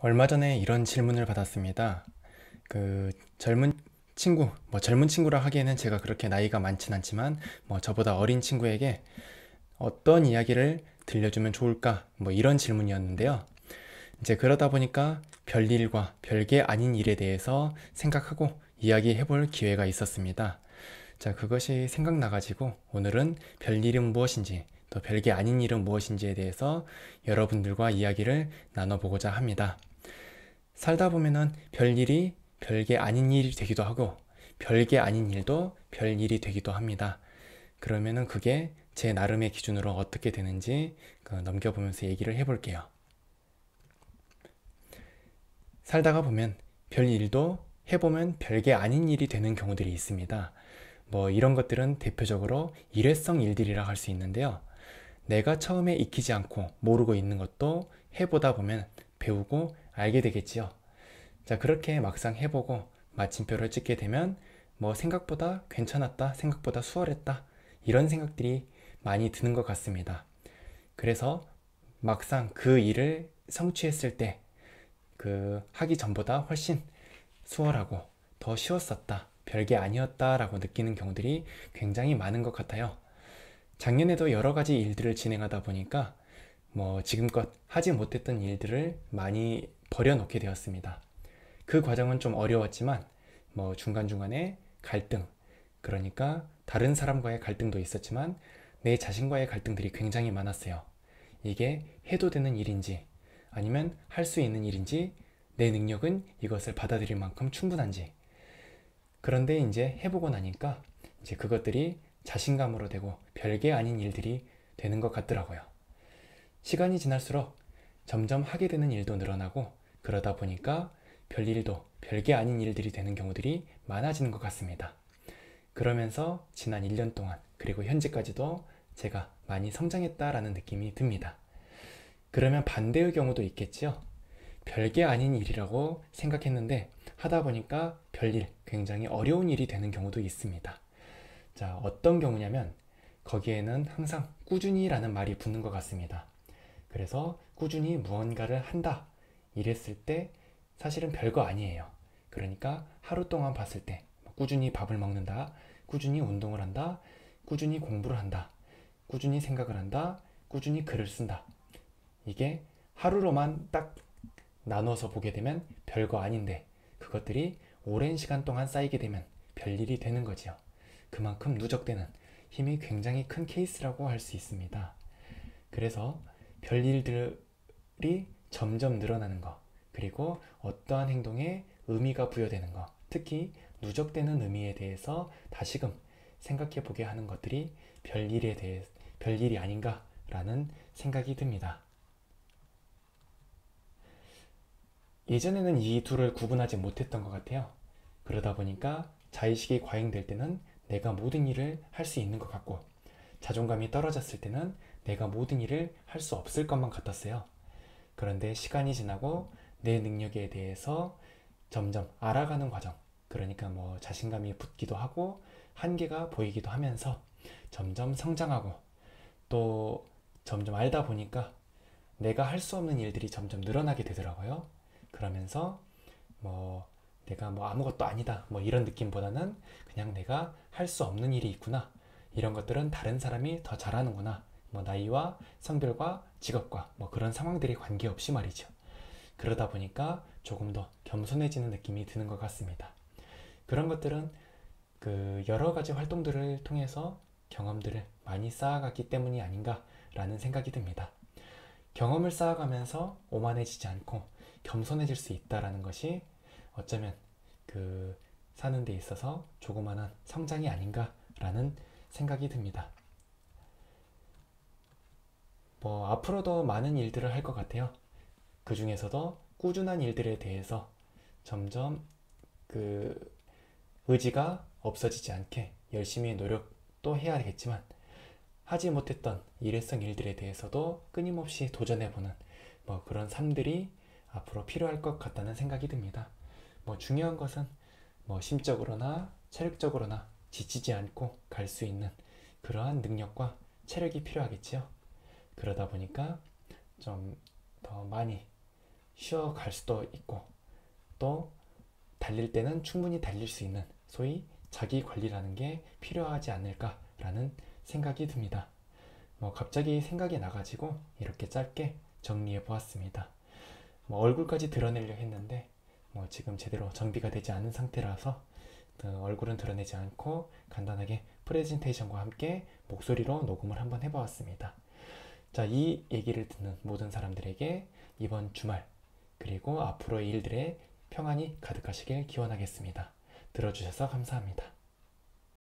얼마 전에 이런 질문을 받았습니다. 젊은 젊은 친구라 하기에는 제가 그렇게 나이가 많진 않지만, 저보다 어린 친구에게 어떤 이야기를 들려주면 좋을까? 이런 질문이었는데요. 이제 그러다 보니까 별일과 별게 아닌 일에 대해서 생각하고 이야기해 볼 기회가 있었습니다. 자, 그것이 생각나가지고 오늘은 별일은 무엇인지, 또 별게 아닌 일은 무엇인지에 대해서 여러분들과 이야기를 나눠보고자 합니다. 살다 보면은 별일이 별게 아닌 일이 되기도 하고 별게 아닌 일도 별일이 되기도 합니다. 그러면은 그게 제 나름의 기준으로 어떻게 되는지 넘겨보면서 얘기를 해볼게요. 살다가 보면 별일도 해보면 별게 아닌 일이 되는 경우들이 있습니다. 이런 것들은 대표적으로 일회성 일들이라 할 수 있는데요. 내가 처음에 익히지 않고 모르고 있는 것도 해보다 보면 배우고 알게 되겠지요. 자, 그렇게 막상 해보고 마침표를 찍게 되면 생각보다 괜찮았다, 생각보다 수월했다, 이런 생각들이 많이 드는 것 같습니다. 그래서 막상 그 일을 성취했을 때 하기 전보다 훨씬 수월하고 더 쉬웠었다, 별게 아니었다라고 느끼는 경우들이 굉장히 많은 것 같아요. 작년에도 여러 가지 일들을 진행하다 보니까 지금껏 하지 못했던 일들을 많이 버려놓게 되었습니다. 그 과정은 좀 어려웠지만 중간중간에 갈등, 그러니까 다른 사람과의 갈등도 있었지만 내 자신과의 갈등들이 굉장히 많았어요. 이게 해도 되는 일인지 아니면 할 수 있는 일인지, 내 능력은 이것을 받아들일 만큼 충분한지. 그런데 이제 해보고 나니까 이제 그것들이 자신감으로 되고 별게 아닌 일들이 되는 것 같더라고요. 시간이 지날수록 점점 하게 되는 일도 늘어나고, 그러다 보니까 별일도 별게 아닌 일들이 되는 경우들이 많아지는 것 같습니다. 그러면서 지난 1년 동안 그리고 현재까지도 제가 많이 성장했다라는 느낌이 듭니다. 그러면 반대의 경우도 있겠지요. 별게 아닌 일이라고 생각했는데 하다 보니까 별일, 굉장히 어려운 일이 되는 경우도 있습니다. 자, 어떤 경우냐면 거기에는 항상 꾸준히라는 말이 붙는 것 같습니다. 그래서 꾸준히 무언가를 한다, 이랬을 때 사실은 별거 아니에요. 그러니까 하루 동안 봤을 때 꾸준히 밥을 먹는다, 꾸준히 운동을 한다, 꾸준히 공부를 한다, 꾸준히 생각을 한다, 꾸준히 글을 쓴다. 이게 하루로만 딱 나눠서 보게 되면 별거 아닌데, 그것들이 오랜 시간 동안 쌓이게 되면 별일이 되는 거지요. 그만큼 누적되는 힘이 굉장히 큰 케이스라고 할 수 있습니다. 그래서 별일들이 점점 늘어나는 것, 그리고 어떠한 행동에 의미가 부여되는 것, 특히 누적되는 의미에 대해서 다시금 생각해 보게 하는 것들이 별일이 아닌가라는 생각이 듭니다. 예전에는 이 둘을 구분하지 못했던 것 같아요. 그러다 보니까 자의식이 과잉될 때는 내가 모든 일을 할 수 있는 것 같고, 자존감이 떨어졌을 때는 내가 모든 일을 할 수 없을 것만 같았어요. 그런데 시간이 지나고 내 능력에 대해서 점점 알아가는 과정, 그러니까 자신감이 붙기도 하고 한계가 보이기도 하면서 점점 성장하고, 또 점점 알다 보니까 내가 할 수 없는 일들이 점점 늘어나게 되더라고요. 그러면서 뭐 내가 아무것도 아니다, 이런 느낌보다는 그냥 내가 할 수 없는 일이 있구나, 이런 것들은 다른 사람이 더 잘하는구나, 나이와 성별과 직업과 그런 상황들이 관계없이 말이죠. 그러다 보니까 조금 더 겸손해지는 느낌이 드는 것 같습니다. 그런 것들은 여러 가지 활동들을 통해서 경험들을 많이 쌓아갔기 때문이 아닌가라는 생각이 듭니다. 경험을 쌓아가면서 오만해지지 않고 겸손해질 수 있다라는 것이 어쩌면 사는 데 있어서 조그마한 성장이 아닌가라는 생각이 듭니다. 앞으로도 많은 일들을 할 것 같아요. 그 중에서도 꾸준한 일들에 대해서 점점 그 의지가 없어지지 않게 열심히 노력도 해야겠지만, 하지 못했던 일회성 일들에 대해서도 끊임없이 도전해보는 그런 삶들이 앞으로 필요할 것 같다는 생각이 듭니다. 중요한 것은 심적으로나 체력적으로나 지치지 않고 갈 수 있는 그러한 능력과 체력이 필요하겠지요. 그러다 보니까 좀 더 많이 쉬어갈 수도 있고, 또 달릴 때는 충분히 달릴 수 있는 소위 자기 관리라는 게 필요하지 않을까라는 생각이 듭니다. 갑자기 생각이 나가지고 이렇게 짧게 정리해 보았습니다. 얼굴까지 드러내려 했는데 지금 제대로 정비가 되지 않은 상태라서 얼굴은 드러내지 않고 간단하게 프레젠테이션과 함께 목소리로 녹음을 한번 해보았습니다. 자, 이 얘기를 듣는 모든 사람들에게 이번 주말 그리고 앞으로의 일들에 평안이 가득하시길 기원하겠습니다. 들어주셔서 감사합니다.